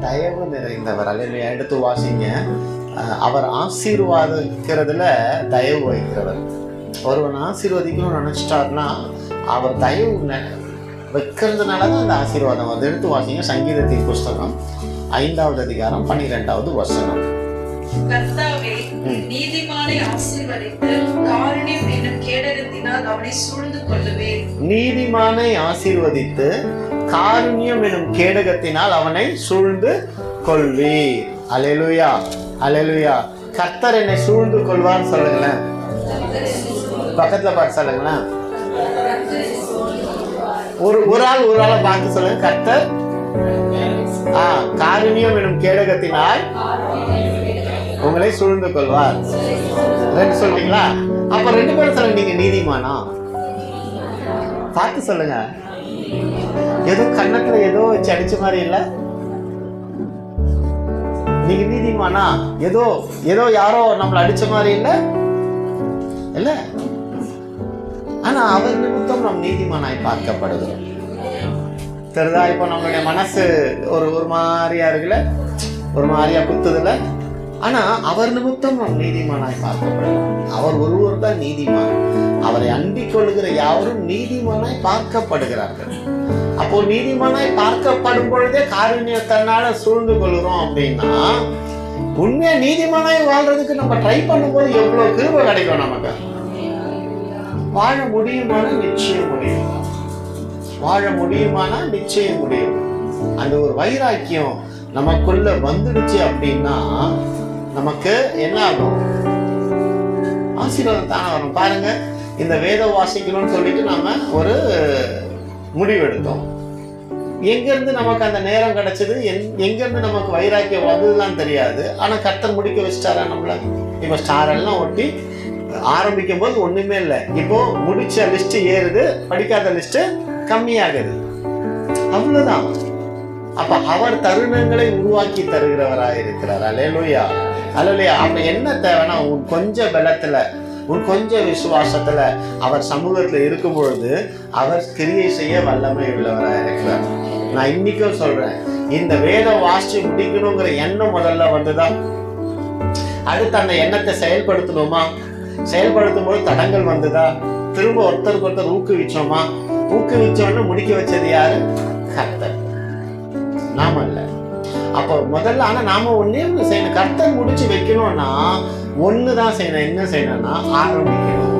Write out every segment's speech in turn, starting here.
தயவு நிறைந்தவர். அல்லேலூயா. எடுத்து வாசிங்க. அவர் ஆசீர்வாதிக்கிறதுல தயவு வைக்கிறவர். ஒருவன் ஆசீர்வதிக்கணும்னு நினைச்சிட்டாருன்னா அவர் தயவு வைக்கிறதுனால தான் அந்த ஆசீர்வாதம் வருது. எடுத்து வாசிங்க. சங்கீதத்தின் புஸ்தகம் 5வது அதிகாரம் 12வது வசனம். கர்த்தாவே, நீதிமானை ஆசீர்வதித்து காருண்யம் என்னும் கேடகத்தினால் அவனை சூழ்ந்து கொள்ளுவேன். நீதிமானை ஆசீர்வதித்து காருண்யம் என்னும் கேடகத்தினால் அவனை சூழ்ந்து கொள்வீர். அல்லேலூயா, அல்லேலூயா. கர்த்தர் என்னை சூழ்ந்து கொள்வான்னு சொல்லுங்களேன். பக்கத்துல பார்த்து சொல்லுங்களேன். ஒரு ஆளை பார்த்து சொல்லுங்க. கர்த்தர் காருண்யம் என்னும் கேடகத்தினால் உங்களை சூழ்ந்து கொள்வார். 2 சொல்றீங்களா? அப்ப 2 பேரும் சொல்லுங்க. நீங்க நீதிமானா? பார்த்து சொல்லுங்க. ஏதோ கண்ணத்துல ஏதோ வச்சு அடிச்ச மாதிரி இல்ல? நீங்க நீதிமானா? ஏதோ யாரோ நம்மள அடிச்ச மாதிரி இல்ல இல்ல? ஆனா அவர் நிமித்தம் நம் நீதிமானாய் பார்க்கப்படுகிறோம். தெரியுதா? இப்போ நம்மளுடைய மனசு ஒரு மாதிரியா இருக்குல்ல, ஒரு மாதிரியா குத்துதுல. ஆனா அவர் நிமித்தம் நம் நீதிமானாய் பார்க்கப்படுகிறோம். அவர் ஒருவர் தான் நீதிமான். அவரை அண்டிக் கொள்ளுகிற யாவரும் நீதிமானாய் பார்க்கப்படுகிறார்கள். அப்போ நீதிமானாய் பார்க்கப்படும் பொழுதே காருண்யத்தினால சூழ்ந்து கொள்கிறோம் அப்படின்னா, உண்மையா நீதிமானாய் வாழ்றதுக்கு நம்ம ட்ரை பண்ணும்போது எவ்வளவு கிருபை கிடைக்கும் நமக்கு. வாழ முடியுமான நிச்சயம் முடியும். வாழ முடியுமானா நிச்சயம் முடியும். அந்த ஒரு வைராக்கியம் நமக்குள்ள வந்துடுச்சு அப்படின்னா நமக்கு என்ன ஆகும்? ஆசீர்வாதம் தானே வரும். பாருங்க, இந்த வேத வாசிக்கணும்னு சொல்லிட்டு நாம ஒரு முடிவு எடுத்தோம். எங்கிருந்து நமக்கு அந்த நேரம் கிடைச்சது, எங்கிருந்து நமக்கு வைராக்கியம் வந்ததுலாம் தெரியாது. ஆனா கர்த்தர் முடிக்க வச்சுட்டாரா நம்மள? இப்ப ஸ்டார் எல்லாம் ஒட்டி ஆரம்பிக்கும் போது ஒண்ணுமே இல்லை. இப்போ முடிச்ச லிஸ்ட் ஏறுது, படிக்காத லிஸ்ட் கம்மியாகுது. அவ்வளவுதான். அப்ப அவர் தருணங்களை உருவாக்கி தருகிறவராக இருக்கிறார். அல்லேலூயா, அல்லேலூயா. அப்ப என்ன தேவைன்னா, உன் கொஞ்ச பலத்துல, உன் கொஞ்ச விசுவாசத்துல அவர் சமூகத்துல இருக்கும் பொழுது அவர் கிரியை செய்ய வல்லமை உள்ளவராக இருக்கிறார். நான் இன்னைக்கும் சொல்றேன், இந்த வேதம் வாசிச்சு முடிக்கணுங்கிற எண்ணம் முதல்ல வந்துதான். அடுத்து அந்த எண்ணத்தை செயல்படுத்தணுமா? செயல்படுத்தும் போது தடங்கள் வந்துதா? திரும்ப ஒருத்தருக்கு ஒருத்தர் ஊக்குவிச்சோமா? ஊக்குவிச்சோன்னு முடிக்க வச்சது யாரு? கர்த்தர், நாம இல்ல. அப்போ முதல்ல ஆனா நாம ஒன்னே ஒண்ணு செய்யணும். கர்த்தர் முடிச்சு வைக்கணும்னா ஒண்ணுதான் செய்யணும். என்ன செய்யணும்னா ஆரம்பிக்கணும்.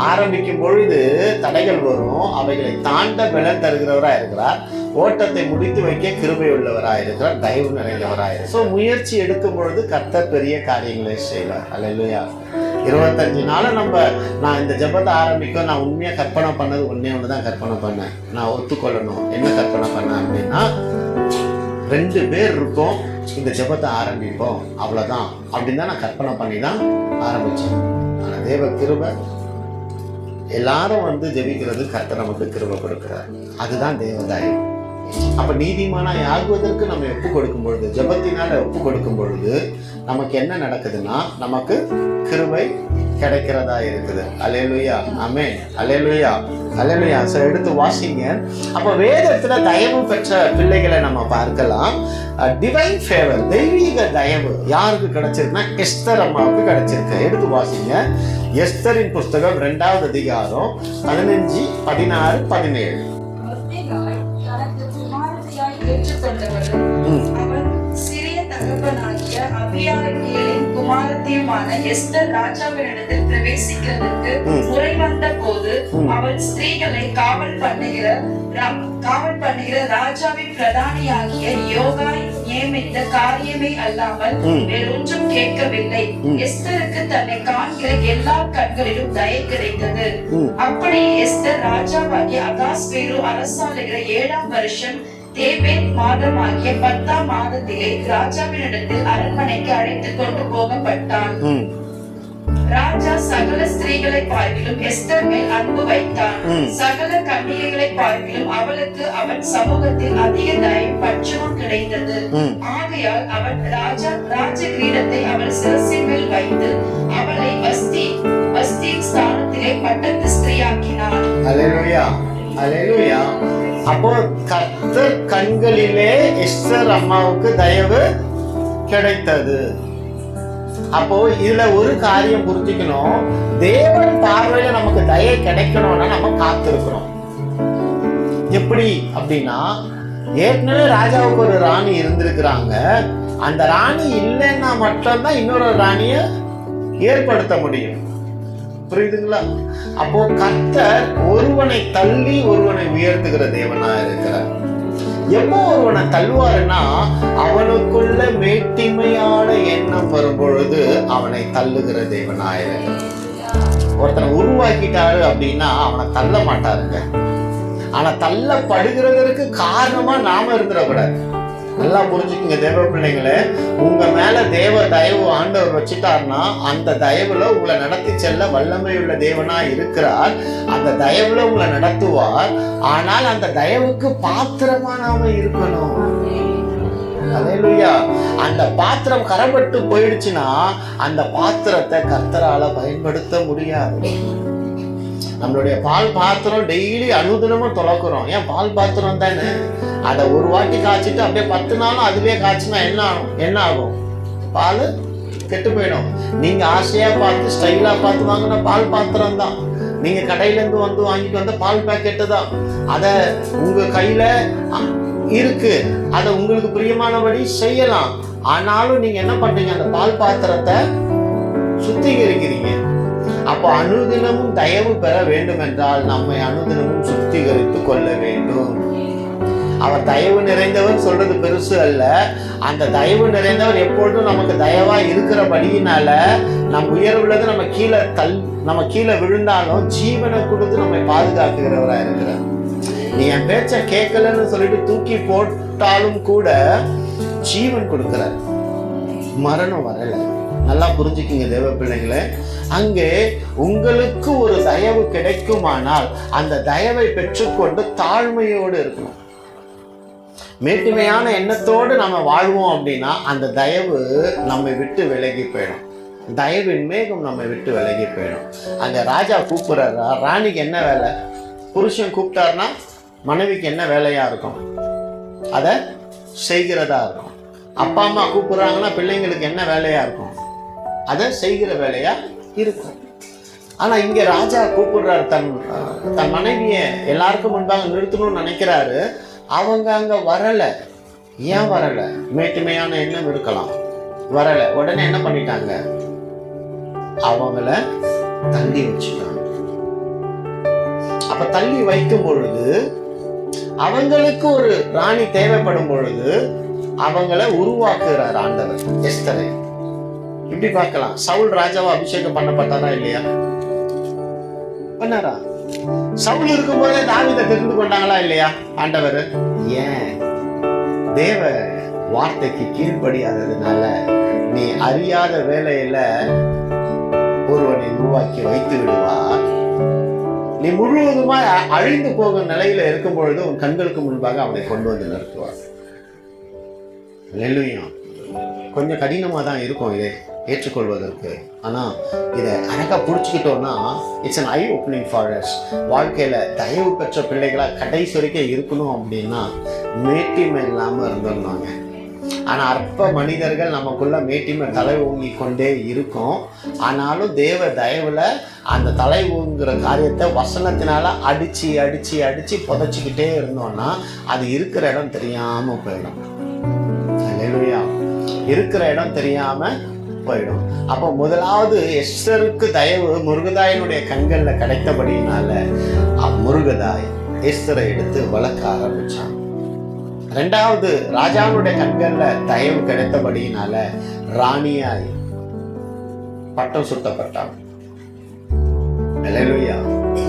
ஆரம்பிக்கும் பொழுது தடைகள் வரும். அவைகளை தாண்ட பலன் தருகிறவராக இருக்கிறார். ஓட்டத்தை முடித்து வைக்க கிருபை உள்ளவராக இருக்கிறார். தயவு நிறைந்தவராக இருக்கிறார். ஸோ முயற்சி எடுக்கும் பொழுது கர்த்தர் பெரிய காரியங்களை செய்வார். அல்லேலூயா. 25 நாள் நான் இந்த ஜெபத்தை ஆரம்பிக்கும். நான் உண்மையா கற்பனை பண்ணது ஒண்ணுதான் கற்பனை பண்ணேன். நான் ஒத்துக்கொள்ளணும். என்ன கற்பனை பண்ணேன் அப்படின்னா, 2 பேர் இருக்கோம், இந்த ஜெபத்தை ஆரம்பிப்போம், அவ்வளவுதான் அப்படின்னு தான் நான் கற்பனை பண்ணி தான் ஆரம்பிச்சேன். ஆனா தேவ கிருபை, எல்லாரும் ஜெபிக்கிறது கர்த்தர் நமக்கு கிருபை கொடுக்கிறார். அதுதான் தேவதாயம். அப்ப நீதிமானாய் ஆகுவதற்கு நம்ம ஒப்பு கொடுக்கும் பொழுது, ஜெபத்தினால ஒப்பு கொடுக்கும் பொழுது நமக்கு என்ன நடக்குதுன்னா, நமக்கு கிருபை கிடைக்கிறதா இருக்குது. அல்லேலூயா, ஆமென், அல்லேலூயா, அல்லேலூயா. சோ எடுத்து வாசிங்க. அப்ப வேதத்துல தயவு பெற்ற பிள்ளைகளை நம்ம பார்க்கலாம். டிவைன் ஃபேவர், தெய்வீக தயவு யாருக்கு கிடைச்சிருக்குன்னா எஸ்தர் அம்மாவுக்கு கிடைச்சிருக்கு. எடுத்து வாசிங்க. எஸ்தரின் புஸ்தகம் 2வது அதிகாரம் 15, 16, 17. குமாரத்தியுமான எஸ்தர் ராஜாவினிடத்தில் பிரவேசிக்கிறதுக்கு முறை வந்த போது அவள் ஸ்திரீகளை காவல் பண்ணுகிற ராஜாவின் பிரதானியாகிய யோகாய் நியமித்த காரியமே அல்லாமல் வேறொன்றும் கேட்கவில்லை. எஸ்தருக்கு தன்னை காண்கிற எல்லா கண்களிலும் தயை கிடைத்தது. அப்படி எஸ்தர் ராஜாவாகிய அகாஸ்வேரு அரசாளுகிற 7ஆம் வருஷம் தேபேத் மாதமாகிய 10ஆம் மாதத்திலே ராஜாவினிடத்தில் அரண்மனைக்கு அழைத்துக் கொண்டு போகப்பட்டான். ராஜா சகல ஸ்திரீகளை பார்க்கிலும் எஸ்தர் மேல் அன்பு வைத்தான். சகல கன்னிகைகளை பார்க்கிலும் அவளுக்கு அவன் சமூகத்தில் அதிக தயவும் பட்சமும் கிடைத்தது. ஆகையால் அவன் ராஜ கிரீடத்தை அவள் சிரசின் மேல் வைத்து அவளை வஸ்தி ஸ்தானத்திலே பட்டத்து ஸ்திரீயாக்கினான். அல்லேலூயா, அல்லேலூயா. அப்போ கர்த்தர் கண்களிலே எஸ்தர் அம்மாவுக்கு தயவு கிடைத்தது. அப்போ இதுல ஒரு காரியம் புரிஞ்சுக்கணும், தேவன் பார்வையில நமக்கு தயை கிடைக்கணும்னா நம்ம காத்திருக்கிறோம். எப்படி அப்படின்னா, ஏற்கனவே ராஜாவுக்கு ஒரு ராணி இருந்திருக்கிறாங்க. அந்த ராணி இல்லைன்னா மட்டும்தான் இன்னொரு ராணிய ஏற்படுத்த முடியும். புரியுதுங்களா? அப்போ கர்த்தர் ஒருவனை தள்ளி ஒருவனை உயர்த்துகிற தேவனா இருக்கிறார். எப்போ ஒருவனை தள்ளுவாருன்னா, அவனுக்குள்ள மேட்டிமையான எண்ணம் வரும் பொழுது அவனை தள்ளுகிற தேவனாயிருக்கிறார். ஒருத்தனை உருவாக்கிட்டாரு அப்படின்னா அவனை தள்ள மாட்டாருங்க. ஆனா தள்ளப்படுகிறதற்கு காரணமா நாம இருந்துடக்கூடாது. நல்லா புரிஞ்சுக்குங்க தேவ பிள்ளைங்களே, உங்க மேல தேவ தயவு ஆண்டவர் வச்சுட்டாருன்னா அந்த தயவுல உங்களை நடத்தி செல்ல வல்லமையுள்ள தேவனா இருக்கிறார். அந்த தயவுல உங்களை நடத்துவார். ஆனால் அந்த தயவுக்கு பாத்திரமா நாம இருக்கணும். அல்லேலூயா. அந்த பாத்திரம் கரப்பட்டு போயிடுச்சுன்னா அந்த பாத்திரத்தை கர்த்தரால பயன்படுத்த முடியாது. நம்மளுடைய பால் பாத்திரம் டெய்லி அனுதினமும் துளக்குறோம். ஏன்? பால் பாத்திரம் தானே. அதை ஒரு வாட்டி காய்ச்சிட்டு அப்படியே 10 நாளும் அதுவே காய்ச்சினா என்ன ஆகும்? பால் கெட்டு போயிடும். நீங்க ஆசையா பார்த்து ஸ்டைலா பார்த்து வாங்கின பால் பாத்திரம் தான். நீங்க கடையில இருந்து வாங்கிட்டு வந்த பால் பேக்கெட்டு தான். அத உங்க கையில இருக்கு, அதை உங்களுக்கு பிரியமானபடி செய்யலாம். ஆனாலும் நீங்க என்ன பண்றீங்க? அந்த பால் பாத்திரத்தை சுத்திகரிக்கிறீங்க. அப்போ அனுதினமும் தயவு பெற வேண்டும் என்றால் நம்மை அனுதினமும் சுத்திகரித்து கொள்ள வேண்டும். அவர் தயவு நிறைந்தவர் சொல்றது பெருசு அல்ல. அந்த தயவு நிறைந்தவர் எப்பொழுதும் நமக்கு தயவா இருக்கிறபடியினால நம் உயர்வுள்ளது நம்ம கீழே விழுந்தாலும் ஜீவனை கொடுத்து நம்மை பாதுகாக்கிறவரா இருக்கிறார். நீ என் பேச்ச கேட்கலன்னு சொல்லிட்டு தூக்கி போட்டாலும் கூட ஜீவன் கொடுக்கிறார், மரணம் வரல. நல்லா புரிஞ்சுக்கிங்க தேவ பிள்ளைங்களே. அங்கே உங்களுக்கு ஒரு தயவு கிடைக்குமானால் அந்த தயவை பெற்றுக்கொண்டு தாழ்மையோடு இருக்கணும். மேட்டுமையான எண்ணத்தோடு நம்ம வாழ்வோம் அப்படின்னா அந்த தயவு நம்மை விட்டு விலகி போயிடும். தயவின் மேகம் நம்மை விட்டு விலகி போயிடும். அங்க ராஜா கூப்பிடுறாரா, ராணிக்கு என்ன வேலை? புருஷன் கூப்பிட்டாருன்னா மனைவிக்கு என்ன வேலையா இருக்கும்? அதை செய்கிறதா இருக்கும். அப்பா அம்மா கூப்பிடுறாங்கன்னா பிள்ளைங்களுக்கு என்ன வேலையா இருக்கும்? அதை செய்கிற வேலையா இருக்கும். ஆனா இங்க ராஜா கூப்பிடுறாரு, தன் மனைவிய எல்லாருக்கும் முன்பாக நிறுத்தணும்னு நினைக்கிறாரு. அவங்க அங்க வரல. ஏன் வரல? மேட்டுமையான எண்ணம் இருக்கலாம், வரல. உடனே என்ன பண்ணிட்டாங்க? அவங்கள தள்ளி வச்சுட்டாங்க. அப்ப தள்ளி வைக்கும் பொழுது அவங்களுக்கு ஒரு ராணி தேவைப்படும் பொழுது அவங்கள உருவாக்குறார் ஆண்டவர். எஸ்தரை இப்படி பார்க்கலாம். சவுல் ராஜாவா அபிஷேகம் பண்ணப்பட்டாரா இல்லையா? பண்ணாரா? சவுல் இருக்கும் போதே தாவீதை தெரிந்து கொண்டாங்களா இல்லையா ஆண்டவர்? ஏன்? தேவ வார்த்தைக்கு கீழ்ப்படியாததுனால நீ அறியாத வேலையில ஒருவனை உருவாக்கி வைத்து விடுவார். நீ முழுவதுமா அழிந்து போகும் நிலையில இருக்கும் பொழுது உன் கண்களுக்கு முன்பாக அவனை கொண்டு வந்து நிறுத்துவார். அல்லேலூயா. கொஞ்சம் கடினமா தான் இருக்கும் இதை ஏற்றுக்கொள்வதற்கு. ஆனா இதை அழகா புடிச்சுக்கிட்டோம்னா it's an eye opening for us. வாழ்க்கையில தயவு பெற்ற பிள்ளைகளா கடைசி வரைக்கும் இருக்கணும் அப்படின்னா மேட்டிமை இல்லாம இருந்தோம்னாங்க. ஆனா அற்ப மனிதர்கள் நமக்குள்ள மேட்டிமை தலை ஓங்கி கொண்டே இருக்கும். ஆனாலும் தேவ தயவுல அந்த தலை ஓங்குற காரியத்தை வசனத்தினால அடிச்சு அடிச்சு அடிச்சு புதைச்சிக்கிட்டே இருந்தோம்னா அது இருக்கிற இடம் தெரியாம போயிடும். அல்லேலூயா. இருக்கிற இடம் தெரியாம போயிடும். அப்போ முதலாவது எஸ்தருக்கு தயவு முருகதாயினுடைய கண்கள்ல கிடைத்தபடியினால முருகதாய் எஸ்தரை எடுத்து வளர்க்க ஆரம்பிச்சான். ரெண்டாவது ராஜாவுடைய கண்கள்ல தயவு கிடைத்தபடியினால ராணியாய் பட்டம் சுட்டப்பட்டான். அல்லேலூயா.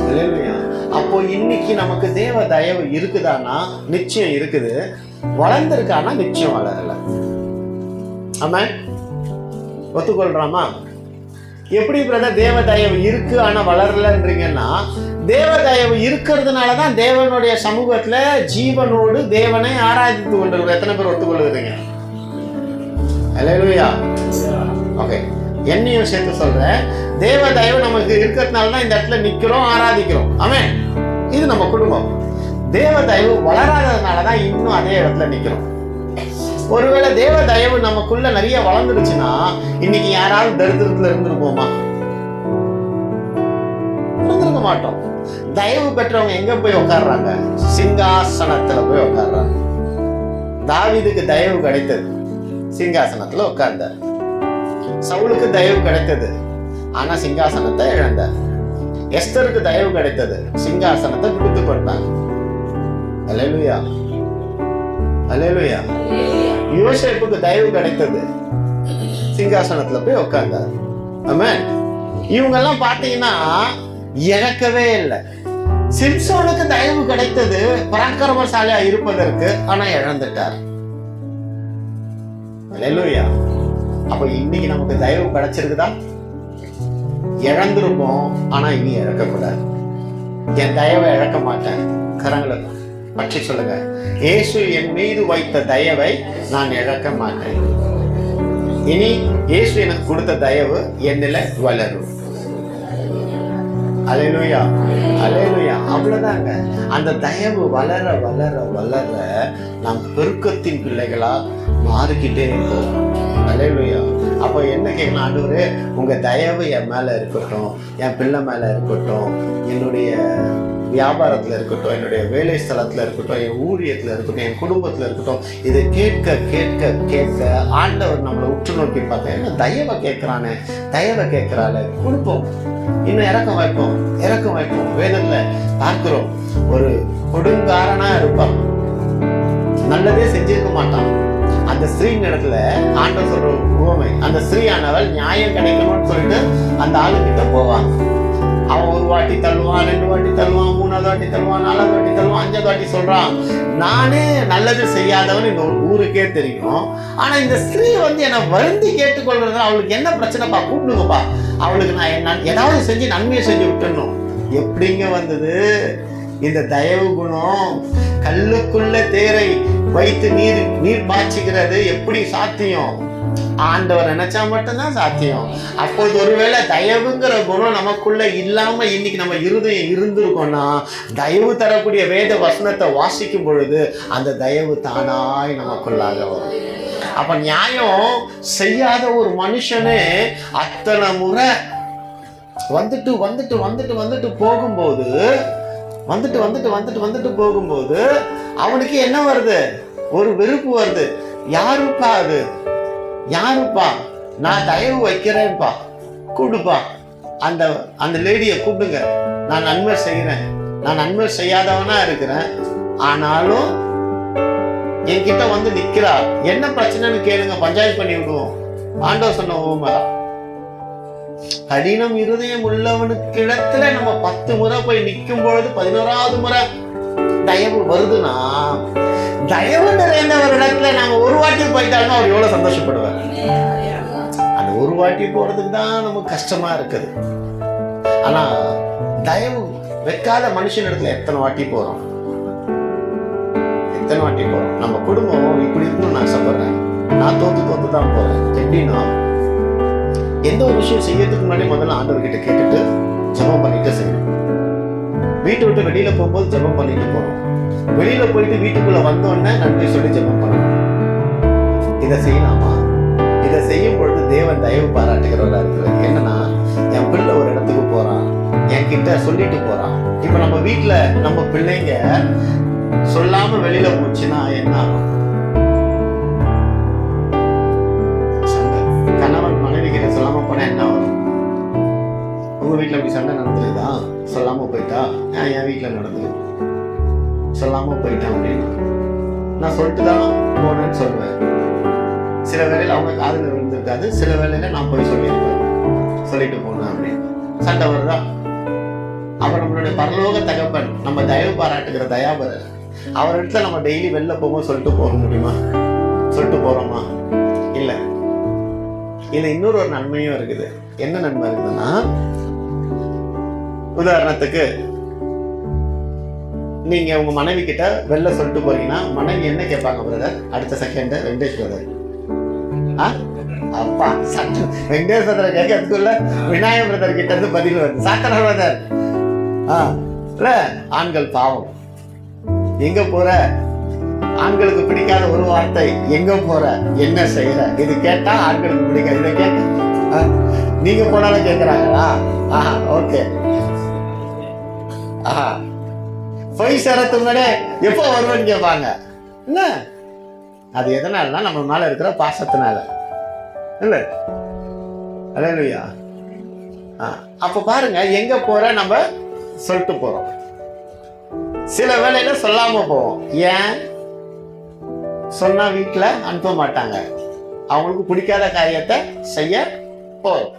அல்லேலூயா. அப்போ இன்னைக்கு நமக்கு தேவ தயவு இருக்குதானா? நிச்சயம் இருக்குது. வளர்ந்திருக்கானா? நிச்சயம் வளரல. ஆமா, ஒத்துக்கொள்றாமா? எப்படி பிரதர் தேவ தயவு இருக்கு ஆனா வளரலன்றீங்கன்னா, தேவ தயவு இருக்கிறதுனாலதான் தேவனுடைய சமூகத்துல ஜீவனோடு தேவனை ஆராதித்து கொண்டிருக்கிற எத்தனை பேர் ஒத்துக்கொள்ளுறீங்க? அல்லேலூயா. ஓகே, என்னையும் சேர்த்து சொல்றேன். தேவ தயவு நமக்கு இருக்கிறதுனால தான் இந்த இடத்துல நிக்கிறோம், ஆராதிக்கிறோம். ஆமென். இது நம்ம குடும்பம். தேவ தயவு வளராததுனாலதான் இன்னும் அதே இடத்துல நிக்கிறோம். ஒருவேளை தேவ தயவு நமக்குள்ள நிறைய வளர்ந்துடுச்சுன்னா இன்னைக்கு யாராவது தரித்திரத்துல இருந்திருப்போமா? இருந்திருக்க மாட்டோம். தயவு பெற்றவங்க எங்க போய் உட்கார்றாங்க? சிங்காசனத்துல போய் உட்கார்றாங்க. தாவீதுக்கு தயவு கிடைத்தது, சிங்காசனத்துல உட்கார்ந்தார். சவுலுக்கு தயவு கிடைத்தது, ஆனா சிங்காசனத்தை இழந்தார். எஸ்தருக்கு தயவு கிடைத்தது, சிங்காசனத்தை கொடுத்து கொண்டாங்க. அல்லேலூயா, அல்லேலூயா. யோசேப்புக்கு தயவு கிடைத்தது, சிங்காசனத்துல போய் உட்கார்ந்தார். ஆமென். இவங்க எல்லாம் பாத்தீங்கன்னா இழக்கவே இல்லை. சிம்சோனுக்கு தயவு கிடைத்தது பராக்கிரமசாலியா இருப்பதற்கு, ஆனா இழந்துட்டார். அல்லேலூயா. அப்ப இன்னைக்கு நமக்கு தயவு கிடைச்சிருக்குதா? இழந்திருப்போம், ஆனா இனி இழக்கக்கூடாது. என் தயவை இழக்க மாட்டேன். கரங்களை பற்றி சொல்லுங்க, இயேசு என் மீது வைத்த தயவை நான் இழக்க மாட்டேன். இனி இயேசு எனக்கு கொடுத்த தயவு என்னில வளரும். அல்லேலூயா, அல்லேலூயா. அவ்வளவுதாங்க. அந்த தயவு வளர வளர வளர நாம் பெருக்கத்தின் பிள்ளைகளா மாறிக்கிட்டே இருக்கோம். அல்லேலூயா. அப்போ என்ன கேட்கலாம்? ஆண்டவரே, உங்க தயவு என் மேல இருக்கட்டும், என் பிள்ளை மேல இருக்கட்டும், என்னுடைய வியாபாரத்துல இருக்கட்டும், என்னுடைய வேலை ஸ்தலத்துல இருக்கட்டும், என் ஊழியத்துல இருக்கட்டும், என் குடும்பத்துல இருக்கட்டும். இதை கேட்க கேட்க கேட்க ஆண்டவர் நம்மளை உற்று நோக்கி பார்க்க, என்ன தயவை கேட்கிறானே, தயவை கேட்கிறாள், கொடுப்போம், இன்னும் இறக்கம் வைப்போம், இறக்கம் வைப்போம். வேதத்துல பார்க்கிறோம், ஒரு கொடுங்காரனா இருப்பான், நல்லதே செஞ்சிருக்க மாட்டான். அந்த ஸ்திரீ இடத்துல ஆண்டவர் சொல்ற உவமை, அந்த ஸ்திரீயானவள் நியாயம் கிடைக்கணும்னு சொல்லிட்டு அந்த ஆளுகிட்ட போவான். அவன் ஒரு வாட்டி தள்ளுவான், 2 வாட்டி தள்ளுவான், 3வது வாட்டி தள்ளுவான், 4வது வாட்டி தள்ளுவான், 5வது வாட்டி சொல்றான், நானே நல்லது செய்யாதவன் இந்த ஊருக்கே தெரியும். ஆனா இந்த ஸ்திரீ என்னை வருந்தி கேட்டுக்கொள்றது, அவளுக்கு என்ன பிரச்சனைப்பா, கூப்பிடுங்கப்பா, அவளுக்கு நான் ஏதாவது செஞ்சு நன்மையை செஞ்சு விட்டுணும். எப்படிங்க வந்தது இந்த தயவு குணம்? கல்லுக்குள்ள தேரை வைத்து நீர் பாய்ச்சுகிறது எப்படி சாத்தியம்? ஆண்டவர் நினைச்சா மட்டும்தான் சாத்தியம். அப்போது ஒருவேளை தயவுங்கிற குணம் நமக்குள்ள இல்லாம இன்னைக்கு நம்ம இருதயம் இருந்திருக்கோம்னா, தயவு தரக்கூடிய வேத வசனத்தை வாசிக்கும் பொழுது அந்த தயவு தானாய் நமக்குள்ளாக வரும். அப்ப நியாயம் செய்யாத ஒரு மனுஷனே அத்தனை முறை வந்துட்டு வந்துட்டு வந்துட்டு வந்துட்டு போகும்போது போகும்போது அவனுக்கு என்ன வருது? ஒரு வெறுப்பு வருது. யாருப்பா அது? யாருப்பா? நான் தயவு வைக்கிறேன்ப்பா, கூப்பிடுப்பா, அந்த லேடியை கூப்பிடுங்க, நான் நன்மை செய்கிறேன், நான் நன்மை செய்யாதவனா இருக்கிறேன், ஆனாலும் என்கிட்ட வந்து நிக்கிறா, என்ன பிரச்சனைன்னு கேளுங்க, பஞ்சாயத்து பண்ணி விடுவோம். ஆண்டவர் சொன்ன உவமை. கடினம் இருதயம் உள்ளவனுக்கு இடத்துல நம்ம 10 முறை போய் நிற்கும் பொழுது 11வது முறை தயவு வருதுன்னா, தயவு நிறைந்த ஒரு இடத்துல நாங்க ஒரு வாட்டி போயிட்டாலும் அவர் எவ்வளவு சந்தோஷப்படுவார். அந்த ஒரு வாட்டி போறதுக்கு தான் நமக்கு கஷ்டமா இருக்குது. ஆனா தயவு வைக்காத மனுஷன் இடத்துல எத்தனை வாட்டி போறோம்? நம்ம குடும்பம் இப்படி இருக்கணும்னு நான் ஆசைப்படுறேன். நான் தோத்து தான் போறேன். எப்படின்னா, எந்த ஒரு விஷயம் செய்யறதுக்கு முன்னாடி முதல்ல ஆண்டவர்கிட்ட கேட்டுட்டு ஜெபம் பண்ணிட்டு செய்யணும். வீட்டை விட்டு வெளியில போகும்போது ஜெபம் பண்ணிட்டு போகணும். வெளியில போயிட்டு வீட்டுக்குள்ள வந்த உடனே நன்றி சொல்லி ஜெபம் பண்ணணும். இதை செய்யலாமா? இதை செய்யும் பொழுது தேவன் தயவு பாராட்டுகிறவரா இருக்கிறார். என்னன்னா, என் பிள்ளை ஒரு இடத்துக்கு போறான், என்கிட்ட சொல்லிட்டு போறான். இப்ப நம்ம வீட்டுல நம்ம பிள்ளைங்க சொல்லாம வெளியில போச்சுன்னா என்ன ஆகும்? கணவன் மனைவி கிட்ட சொல்லாம போனா என்ன ஆகும்? உங்க வீட்டுல அப்படி சண்டை நடந்துருக்குதா? சொல்லாம போயிட்டா? என் வீட்டுல நடந்தது, சொல்லாம போயிட்டான் அப்படின்னு நான் சொல்லிட்டு தான் போனேன்னு சொல்லுவேன். சில வேளையில அவங்க காதுல விழுந்திருக்காது, சில வேளையில நான் போய் சொல்லியிருப்பேன், சொல்லிட்டு போனேன் அப்படின்னு. சண்டை வருதா? அவர் நம்மளுடைய பரலோக தகப்பன், நம்ம தயவு பாராட்டுகிற தயாபரர். அவர் இடத்துல நம்ம டெய்லி வெளில போகும்போது சொல்லிட்டு போக முடியுமா? சொல்லிட்டு போறோமா? இல்ல. இதுல இன்னொரு நன்மையும் இருக்குது. என்ன நன்மை இருக்குதுன்னா, உதாரணத்துக்கு நீங்க உங்க மனைவி கிட்ட வெளில சொல்லிட்டு போறீங்கன்னா, மனைவி என்ன கேட்பாங்க? பிரதர், அடுத்த செகண்ட் வெங்கடேஷ் பிரதர். அப்பா சட்ட வெங்கடேஷ் பிரதர் கேட்கறதுக்குள்ள விநாயகர் பிரதர் கிட்ட இருந்து பதில் வருது, சாத்தன பிரதர். இல்ல, ஆண்கள் பாவம். எங்க போற? ஆண்களுக்கு பிடிக்காத ஒரு வார்த்தை, எங்க போற, என்ன செய்யற? இது கேட்டா ஆண்களுக்கு பிடிக்காது. இதை கேட்க நீங்க போனாலும் கேட்கிறாங்களா? ஆஹா, ஓகே. ஆஹா, போய் சேரத்துக்கு முன்னாடியே எப்போ வருவேன்னு கேட்பாங்க. என்ன அது எதனாலனா நம்ம மேல இருக்கிற பாசத்தினால இல்ல. அல்லேலூயா. அப்ப பாருங்க, எங்க போற நம்ம சொல்லிட்டு போறோம். சில வேளையில சொல்லாம போவோம். ஏன் சொன்னா வீட்டுல அனுப்ப மாட்டாங்க. அவங்களுக்கு பிடிக்காத காரியத்தை செய்ய போறோம்.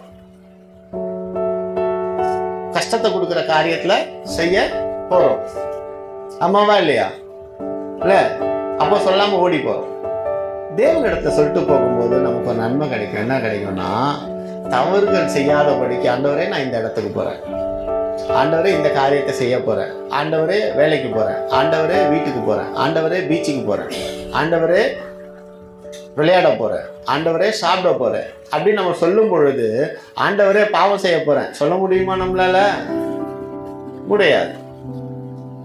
கஷ்டத்தை கொடுக்கிற காரியத்துல செய்ய போறோம். ஆமாவா இல்லையா? இல்ல, அப்போ சொல்லாம ஓடி போறோம். தேவனிடத்தை சொல்லிட்டு போகும்போது நமக்கு ஒரு நன்மை கிடைக்கும். என்ன கிடைக்கும்னா, தவறுகள் செய்யாதபடிக்கு, ஆண்டவரே நான் இந்த இடத்துக்கு போறேன், ஆண்டவரே இந்த காரியத்தை செய்ய போறேன், ஆண்டவரே வேலைக்கு போறேன், ஆண்டவரே வீட்டுக்கு போறேன், ஆண்டவரே பீச்சுக்கு போறேன், ஆண்டவரே விளையாட போறேன், ஆண்டவரே சாப்பிட போறேன் அப்படின்னு நம்ம சொல்லும் பொழுது, ஆண்டவரே பாவம் செய்ய போறேன் சொல்ல முடியுமா நம்மளால? முடியாது.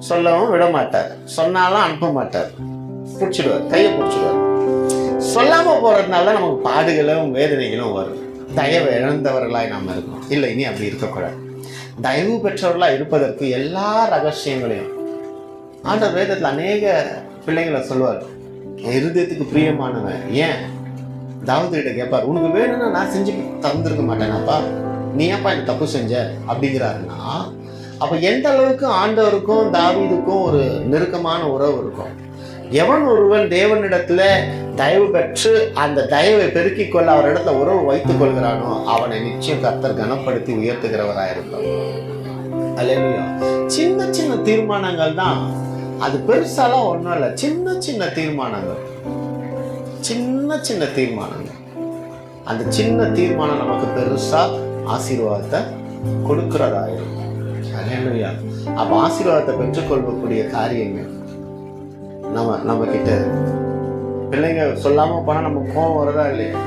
சொல்லவும் விட மாட்டார். சொன்னாலும் அனுப்ப மாட்டார். பிடிச்சிடுவார், கையை பிடிச்சிடுவார். சொல்லாம போறதுனால நமக்கு பாடுகளும் வேதனைகளும் வரும். தயவு இழந்தவர்களாய் நாம் இருக்கணும். இல்லை, இனி அப்படி இருக்கக்கூடாது. தயவு பெற்றவர்களாக இருப்பதற்கு எல்லா ரகசியங்களையும் ஆண்டவர் வேதத்தில் அநேக பிள்ளைங்களை சொல்லுவார். இருதயத்துக்கு பிரியமானவன். ஏன் தாவீது கிட்ட கேட்பார், உனக்கு வேணும்னா நான் செஞ்சு தந்திருக்க மாட்டேனாப்பா, நீ ஏன்ப்பா எனக்கு தப்பு செஞ்ச அப்படிங்கிறாருன்னா, அப்போ எந்த அளவுக்கு ஆண்டவருக்கும் தாவீதுக்கும் ஒரு நெருக்கமான உறவு இருக்கும். எவன் ஒருவன் தேவனிடத்துல தயவு பெற்று அந்த தயவை பெருக்கிக் கொள்ள அவர் இடத்துல உறவு வைத்துக் கொள்கிறானோ அவனை நிச்சயம் கர்த்தர் கனப்படுத்தி உயர்த்துகிறவராயிருப்பார். அல்லேலூயா. சின்ன சின்ன தீர்மானங்கள் தான், அது பெருசாலாம் ஒன்றும் இல்லை. சின்ன சின்ன தீர்மானங்கள், சின்ன சின்ன தீர்மானங்கள். அந்த சின்ன தீர்மானம் நமக்கு பெருசா ஆசீர்வாதத்தை கொடுக்கிறதாயிருக்கும். அல்லேலூயா. அப்ப ஆசீர்வாதத்தை பெற்றுக்கொள்ளக்கூடிய காரியங்கள் நம்ம கிட்ட. பிள்ளைங்க சொல்லாம போனா நமக்கு கோவம் வருதா இல்லையா?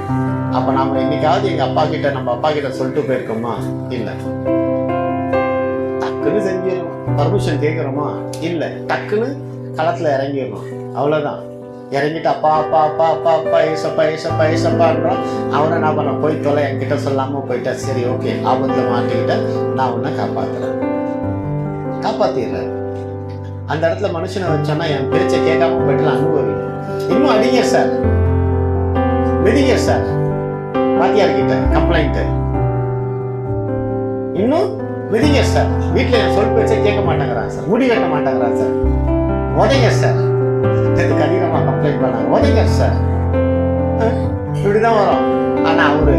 அப்ப நாம என்னைக்காவது எங்க அப்பா கிட்ட, நம்ம அப்பா கிட்ட சொல்லிட்டு போயிருக்கோமா? இல்ல. டக்குன்னு செஞ்சிடணும். பர்மிஷன் கேட்கிறோமா? இல்ல. டக்குன்னு களத்துல இறங்கிடணும். அவ்வளவுதான். இறங்கிட்டு அப்பா அப்பா அப்பா அப்பா அப்பா ஏசப்பா ஏசப்பா ஏசப்பான்றோம். அவனை நான் பண்ண போய் தொலை, என்கிட்ட சொல்லாம போயிட்டா சரி ஓகே, ஆபத்துல மாட்டிக்கிட்ட நான் உன்னை காப்பாத்துறேன். காப்பாத்திடுறேன். அந்த இடத்துல மனுஷனை வச்சோன்னா என் பேச்சை கேட்காம போயிட்டு அனுபவி. இன்னும் அடிங்க சார், மிதிங்க சார், வாத்தியார்கிட்ட கம்ப்ளைண்ட், இன்னும் மிதிங்க சார், வீட்டுல என் சொல் பேச்சை கேட்க மாட்டேங்கிறான் சார், முடி கட்ட மாட்டேங்கிறான் சார், உதைங்க சார், இதுக்கு அதிகமா கம்ப்ளைண்ட் பண்ணாங்க, உதைங்க சார். இப்படிதான் வரும். ஆனா அவரு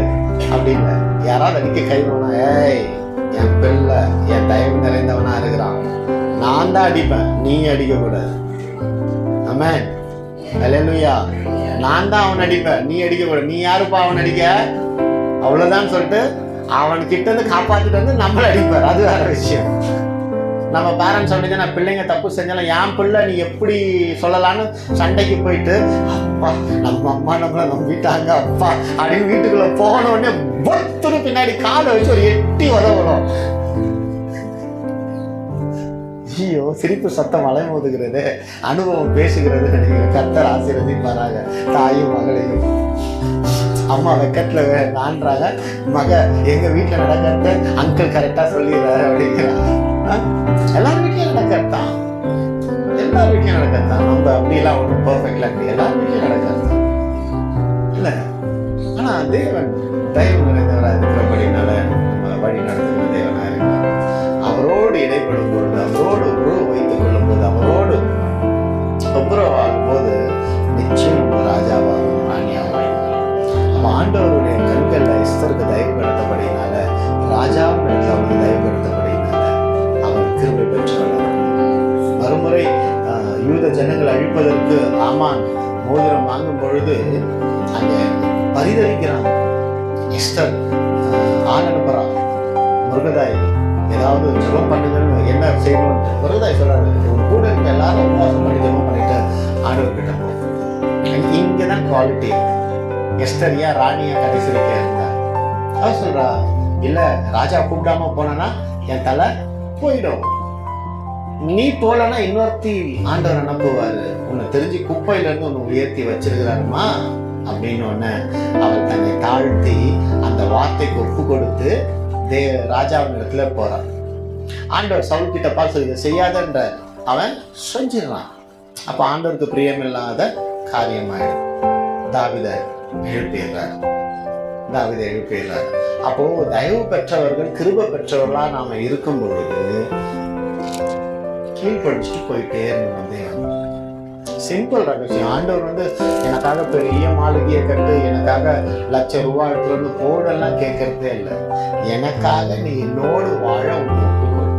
அப்படி இல்லை. யாராவது அடிக்க கை வேணும், ஏய் என் பிள்ளை என் தயவு நிறைந்தவனா இருக்கிறான், நான் தான் அடிப்பேன், நீ அடிக்க கூடாது. ஆமென். அல்லேலூயா. நான் தான் அவன் அடிப்பேன், நீ அடிக்க கூடாது. நீ யாருப்பா அவன் அடிக்க? அவ்வளவுதான் சொல்லிட்டு அவன் கிட்ட இருந்து காப்பாத்திட்டு வந்து நம்மள அடிப்பார். அது வேற விஷயம். நம்ம பேரண்ட்ஸ் சொல்லிட்டு நான் பிள்ளைங்க தப்பு செஞ்சாலும் என் பிள்ளை நீ எப்படி சொல்லலான்னு சண்டைக்கு போயிட்டு, அப்பா நம்ம அம்மா நம்மளை நம்பிட்டாங்க அப்பா அப்படின்னு வீட்டுக்குள்ள போன உடனே பொத்துன்னு பின்னாடி காலை வச்சு ஒரு எட்டி உதவணும். ஐயோ, சிரிப்பு சத்தம் மலை மோதுகிறது, அனுபவம் பேசுகிறது. நினைக்கிறேன். கர்த்தர் ஆசீர்வதிப்பாராக தாயும் மகளையும். அம்மா வெக்கத்துல நான்றாங்க, மக எங்க வீட்டுல நடக்கிறது அங்கிள் கரெக்டா சொல்லிடுறாரு அப்படிங்கிறாங்க. எல்லார் வீட்லயும் நடக்கத்தான், எல்லார் வீட்லயும் நடக்கத்தான். நம்ம அப்படிலாம் ஒன்றும் பர்ஃபெக்ட்ல இருக்கு, எல்லார் வீட்லயும் நடக்கத்தான் இல்ல. ஆனா தேவன் தயவு நிறைந்தவராக இருக்கிறபடினால நம்ம வழி நடத்துகிற தேவனா இருக்கிறார். அவரோடு இடைப்படும் பொழுது, அவரோடு உறவு வைத்துக் கொள்ளும் போது, அவரோடு ஒப்புரவாகும் போது நிச்சயம் நம்ம ராஜாவாகும், ராணியாகும். நம்ம ஆண்டவருடைய கண்கள்ல எஸ்தருக்கு தயவு படுத்தபடினால, ராஜாவும் அவருக்கு தயவு படுத்தபடினால அவர் கிருபை பெற்றுள்ளார். மறுமுறை யூத ஜனங்கள் அழிப்பதற்கு ஆமான் மோதிரம் வாங்கும் பொழுது அங்கே பரிதவிக்கிறான். எஸ்தர் ஆள் அனுப்புறா, முருகதாய் ஏதாவது ஜெபம் பண்ணுங்கன்னு, என்ன செய்யணும்? முருகதாய் சொல்றாரு, கூட இருக்க எல்லாரும் உபவாசம் பண்ணி ஜெபம் பண்ணிட்டு ஆண்டவர் கிட்ட போகும். இங்கதான் குவாலிட்டி. எஸ்தர் ஏன் ராணியா கடைசி வரைக்கும் இருந்தா? அவ சொல்றா, இல்ல ராஜா கூப்பிடாம போனா என் தலை போயிடும், நீ போலன்னா இன்னொருத்தி ஆண்டவர் அனுப்புவாரு, உன்னை தெரிஞ்சு குப்பையில இருந்து உன்னை உயர்த்தி வச்சிருக்கிறாருமா அப்படின்னு ஒன்னு அவள் தன்னை தாழ்த்தி அந்த வார்த்தைக்கு ஒப்பு கொடுத்து ராஜாவின் இடத்துல போறான். ஆண்டவர் சவுல் கிட்ட பார்த்து இதை செய்யாதன்ற அவன் செஞ்சிடறான். அப்ப ஆண்டவருக்கு பிரியமில்லாத காரியமாயிடும். தாவீதை எழுப்பிடுறாரு. அப்போ தயவு பெற்றவர்கள், கிருபை பெற்றவர்களா நாம இருக்கும் பொழுது கீழ்படிச்சுட்டு போயிட்டே இருந்தோம். சிம்பிள் ரகசியம். ஆண்டவர் எனக்காக பெரிய மாளிகையை கட்டு, எனக்காக ₹1,00,000 எடுத்துட்டு போடெல்லாம் கேட்கறதே இல்லை. எனக்காக நீ என்னோடு வாழ ஒப்புக்கொள்.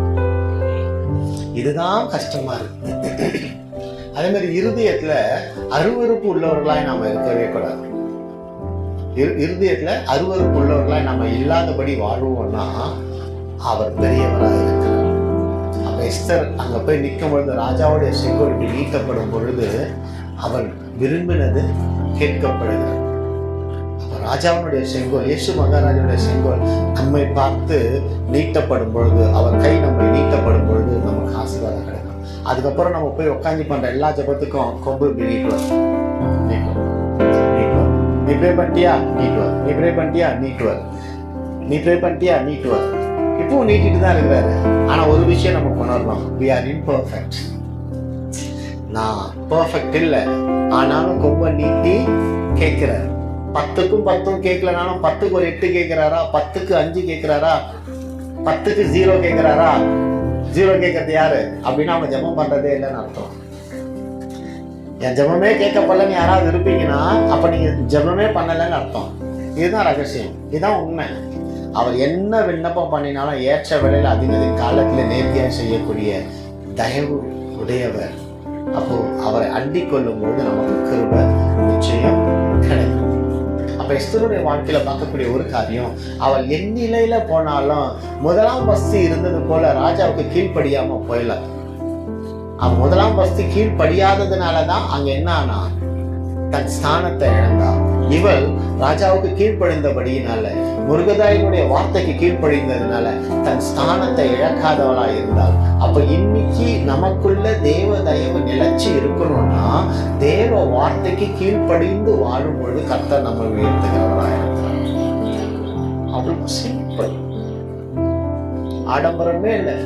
இதுதான் கஷ்டமா இருக்கு. அதே மாதிரி இருதயத்துல அருவருப்பு உள்ளவர்களாய் நாம இருக்கவே கூடாது. இருதயத்துல அருவருப்பு உள்ளவர்களாய் நம்ம இல்லாதபடி வாழ்வோம்னா அவர் பெரியவராக இருக்கிறார். அப்ப எஸ்தர் அங்க போய் நிற்கும் பொழுது ராஜாவுடைய செங்கோல் இப்படி நீட்டப்படும் பொழுது அவள் விரும்பினது கேட்கப்படுகிறார். அப்ப ராஜாவுடைய செங்கோல், இயேசு மகாராஜாவுடைய செங்கோல் நம்மை பார்த்து நீட்டப்படும் பொழுது, அவர் கை நம்மை நீட்டப்படும் பொழுது நமக்கு ஆசீர்வாதம் கிடைக்கும். அதுக்கப்புறம் நம்ம போய் உட்காந்து பண்ற எல்லா ஜபத்துக்கும் கொம்பு நீட்டுவார். நீ ப்ரே பண்ணிட்டியா நீட்டுவார், நீ ப்ரே பண்ணிட்டியா நீட்டுவார், நீ ப்ரே பண்ணிட்டியா நீட்டுவார். இப்பவும் நீட்டிட்டு தான் இருக்கிறாரு. ஆனா ஒரு விஷயம் நம்ம உணரணும், we are imperfect. நான் பெர்ஃபெக்ட் இல்லை, ஆனாலும் கொம்ப நீட்டி கேட்கிறார். 10க்கும் 10 கேட்கலனாலும் 10க்கு ஒரு 8 கேட்கிறாரா, 10க்கு 5 கேட்கிறாரா, 10க்கு 0 கேட்கிறாரா? 0 கேட்கறது யாரு அப்படின்னா அவங்க ஜெபம் பண்றதே இல்லைன்னு அர்த்தம். என் ஜெபமே கேட்கப்படலன்னு யாராவது இருப்பீங்கன்னா அப்ப நீங்க ஜெபமே பண்ணலன்னு அர்த்தம். இதுதான் ரகசியம், இதுதான் உண்மை. அவர் என்ன விண்ணப்பம் பண்ணினாலும் ஏற்ற வேளையில் அதிகத்தின் காலத்துல நேர்த்தியாக செய்யக்கூடிய தயவு உடையவர். அப்போ அவரை அண்டிக் கொள்ளும் பொழுது நமக்கு கிருபை நிச்சயம் கிடைக்கும். அப்ப எஸ்தருடைய வாழ்க்கையில பார்க்கக்கூடிய ஒரு காரியம், அவள் எந்நிலையில போனாலும் முதலாம் பஸ்தி இருந்தது போல ராஜாவுக்கு கீழ்ப்படியாம போயில. அவன் முதலாம் பஸ்தி கீழ்ப்படியாததுனாலதான் அங்க என்ன ஆனா தன் ஸ்தானத்தை இழந்தா. இவள் ராஜாவுக்கு கீழ்ப்படிந்தபடியினால, முருகதாயினுடைய வார்த்தைக்கு கீழ்ப்படிந்ததுனால தன் ஸ்தானத்தை இழக்காதவளா இருந்தாள். அப்ப இன்னைக்கு நமக்குள்ள தேவ தயவு நிலைச்சு இருக்கணும்னா தேவ வார்த்தைக்கு கீழ்ப்படிந்து வாழும் பொழுது கர்த்தர் நம்ம உயர்த்துகிறவரா இருக்கிறார். அவ்வளவு சிம்பிள், ஆடம்பரமே இல்லை.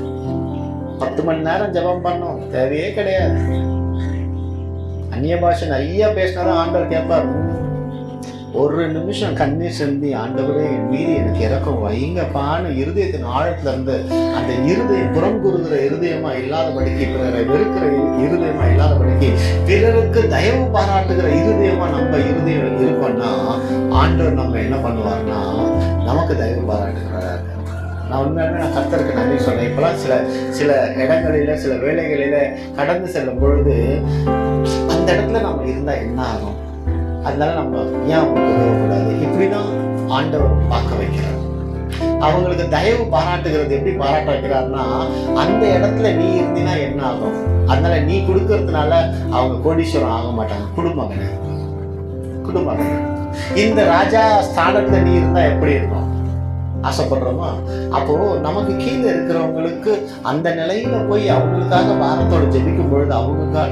10 மணி நேரம் ஜெபம் பண்ணோம் தேவையே கிடையாது. அந்நிய பாஷை நிறைய பேசினாதான் ஆண்டவர் கேட்பார். ஒரு நிமிஷம் கண்ணீர் சிந்தி ஆண்டவரே என் மீது எனக்கு இறக்கம் வைங்கப்பான்னு இருதயத்தின் ஆழத்துல இருந்து அந்த இருதயம் புறங்குறுகிற இருதயமா இல்லாதபடிக்கு, பிறரை வெறுக்கிற இருதயமா இல்லாதபடிக்கு, பிறருக்கு தயவு பாராட்டுகிற இருதயமா நம்ம இருதயம் இருக்கோம்னா ஆண்டவர் நம்ம என்ன பண்ணுவார்னா நமக்கு தயவு பாராட்டுகிறாரா. நான் உண்மையாலுமே கர்த்தருக்கு நன்றி சொல்றேன். இப்பெல்லாம் சில இடங்களில சில வேலைகளில கடந்து செல்லும் பொழுது அந்த இடத்துல நம்ம இருந்தா என்ன ஆகும், அதனால நம்ம ஏன் அவங்களுக்கு உதவக்கூடாது, இப்படிதான் ஆண்டவர் பார்க்க வைக்கிறார். அவங்களுக்கு தயவு பாராட்டுகிறது எப்படி பாராட்ட வைக்கிறாருன்னா, அந்த இடத்துல நீ இருந்தீன்னா என்ன ஆகும், அதனால நீ கொடுக்கறதுனால அவங்க கோடீஸ்வரம் ஆக மாட்டாங்க. குடும்பங்க இந்த ராஜா ஸ்தானத்துல நீ இருந்தா எப்படி இருக்கும், ஆசைப்படுறோமா? அப்போ நமக்கு கீழே இருக்கிறவங்களுக்கு அந்த நிலையில போய் அவங்களுக்காக பாரத்தோடு ஜெபிக்கும் பொழுது,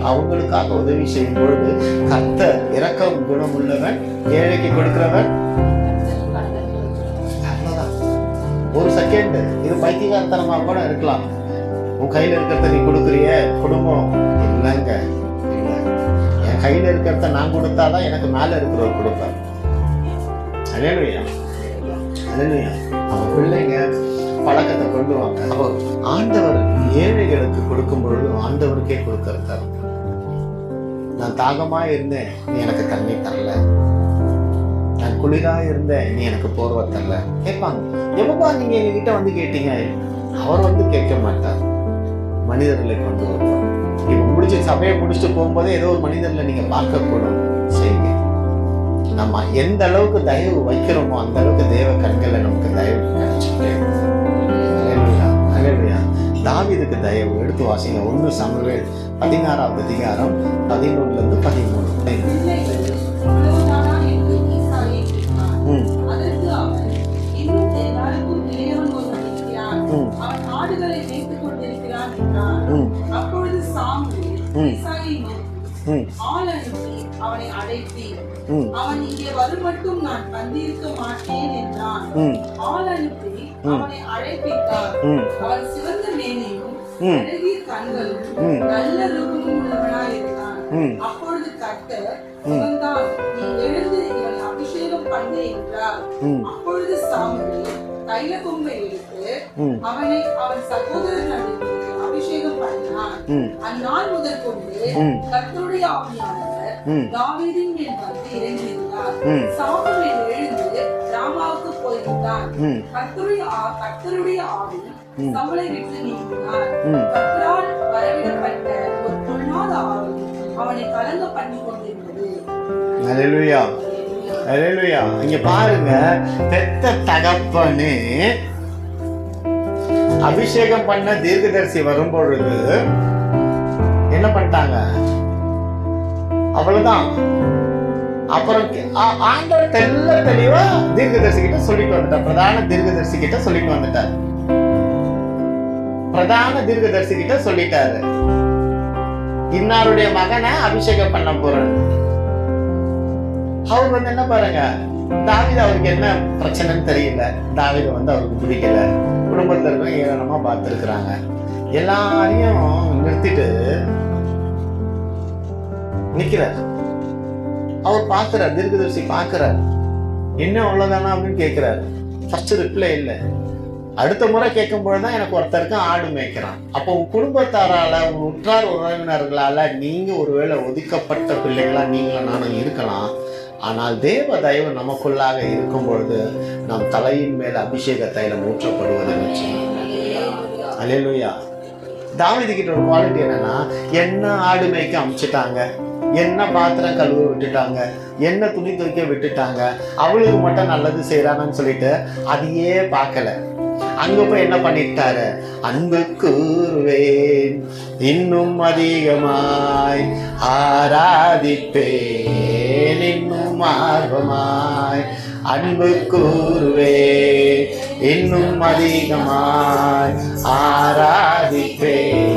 அவங்களுக்காக உதவி செய்யும் பொழுது கர்த்தர் இரக்கம் குணம் உள்ளவன், ஏழைக்கு கொடுக்கிறவன். ஒரு செகண்ட் இது பைத்தியகாரத்தனமா கூட இருக்கலாம். உன் கையில இருக்கிறத நீ கொடுக்குறிய குடும்பம் இல்லைங்க, இல்லை, என் கையில இருக்கிறத நான் கொடுத்தாதான் எனக்கு மேல இருக்கிறவர் கொடுப்பார். அல்லேலூயா. அவன் பிள்ளைங்க பழக்கத்தை கொண்டு வாங்க. அப்போ ஆண்டவர் ஏழைகளுக்கு கொடுக்கும் பொழுது ஆண்டவருக்கே கொடுக்கறதாரு. நான் தாகமா இருந்தேன், நீ எனக்கு தண்ணி தரல. நான் குளிரா இருந்தேன், நீ எனக்கு போர்வை தரல. கேட்பாங்க, எப்பப்பா நீங்க எங்ககிட்ட வந்து கேட்டீங்க? அவர் கேட்க மாட்டார், மனிதர்களை கொண்டு வருவார். இப்ப முடிச்சு சபையை முடிச்சுட்டு போகும்போதே ஏதோ ஒரு மனிதர்களை நீங்க பார்க்கக்கூடும் செய்யுங்க. நம்ம எந்த அளவுக்கு தயவு வைக்கிறோமோ அந்த அளவுக்கு தேவ கண்கள்ல நமக்கு தயவு கிடைச்சிட்டே. தாவீதுக்கு தயவு எடுத்து வாசிங்க. 1 சாமுவேல் 16வது அதிகாரம் 11 13. அவன் இங்கே வரும் மட்டும் நான் வந்திருக்க மாட்டேன் என்றான். ஆள் அனுப்பி அவனை அழைப்பித்தார். அவன் சிவந்த மேனியும் அழகிய கண்களும் நல்ல ரூபமும் உள்ளவனாயிருந்தான். அப்பொழுது கர்த்தர், இவன்தான், நீ எழுந்து இவன் அபிஷேகம் பண்ணு என்றார். அப்பொழுது சாமுவேல் தைல கொம்பை எடுத்து அவனை அவன் சகோதரன் அழைத்து அபிஷேகம் பண்ணினான். அந்நாள் முதல் கொண்டு கர்த்தருடைய ஆவியானவர் தாவீதின் மேல் வந்து இறங்கியிருந்தார். சாமுவேல் எழுந்து ராமாவுக்கு போய்விட்டான். கர்த்தருடைய ஆவி சவுலை விட்டு நீங்கினார். கர்த்தரால் வரவிடப்பட்ட ஒரு பொல்லாத ஆவி அவனை கலங்க பண்ணி கொண்டிருந்தது. அல்லேலூயா, அல்லேலூயா. இங்க பாருங்க, பெத்த தகப்பனே அபிஷேகம் பண்ண தீர்க்கதரிசி வரும்பொழுது என்ன பண்ணிட்டாங்க? அவ்வளவுதான். அப்புறம் ஆண்டவர் தெளிவா தீர்க்கதரிசி கிட்ட சொல்லிட்டு வந்துட்டார். பிரதான தீர்க்கதரிசி கிட்ட சொல்லிட்டு வந்துட்டார். பிரதான தீர்க்கதரிசி கிட்ட சொல்லிட்டாரு, இன்னாருடைய மகனை அபிஷேகம் பண்ண போறது. அவர் வந்து என்ன பாருங்க, தாவீது அவருக்கு என்ன பிரச்சனைன்னு தெரியல. தாவீது வந்து அவருக்கு பிடிக்கல. குடும்பத்துல இருக்க ஏளனமா பார்த்துருக்குறாங்க. எல்லாரையும் நிறுத்திட்டு நிக்கிறார். அவர் பார்க்கிறார், தீர்க்கதரிசி பார்க்கிறார். என்ன அவ்வளவுதானா அப்படின்னு கேட்கிறாரு. ஃபர்ஸ்ட் ரிப்ளை இல்லை. அடுத்த முறை கேட்கும் பொழுதுதான், எனக்கு ஒருத்தருக்கு ஆடு மேய்க்கிறான். அப்போ உன் குடும்பத்தாரால, உன் உற்றார் உறவினர்களால நீங்க ஒருவேளை ஒதுக்கப்பட்ட பிள்ளைகளா நீங்கள நானும் இருக்கலாம். ஆனால் தேவ தயவு நமக்குள்ளாக இருக்கும் பொழுது நம் தலையின் மேல அபிஷேக தைலம் ஊற்றப்படுவது நிச்சயம். அல்லேலூயா. தாவீது கிட்ட ஒரு குவாலிட்டி என்னன்னா, என்ன ஆடு மேய்க்க அமிச்சிட்டாங்க, என்ன பாத்திரம் கழுவ விட்டுட்டாங்க, என்ன துணி துவைக்க விட்டுட்டாங்க, அவளுக்கு மட்டும் நல்லது செய்யறாங்கன்னு சொல்லிட்டு அதையே பார்க்கல. அங்க போய் என்ன பண்ணிட்டாரு? அன்பு கூறுவேன் இன்னும் அதிகமாய், ஆராதிப்பேன் இன்னும் ஆர்வமாய். அன்பு கூறுவேன் இன்னும் அதிகமாய், ஆராதிப்பேன்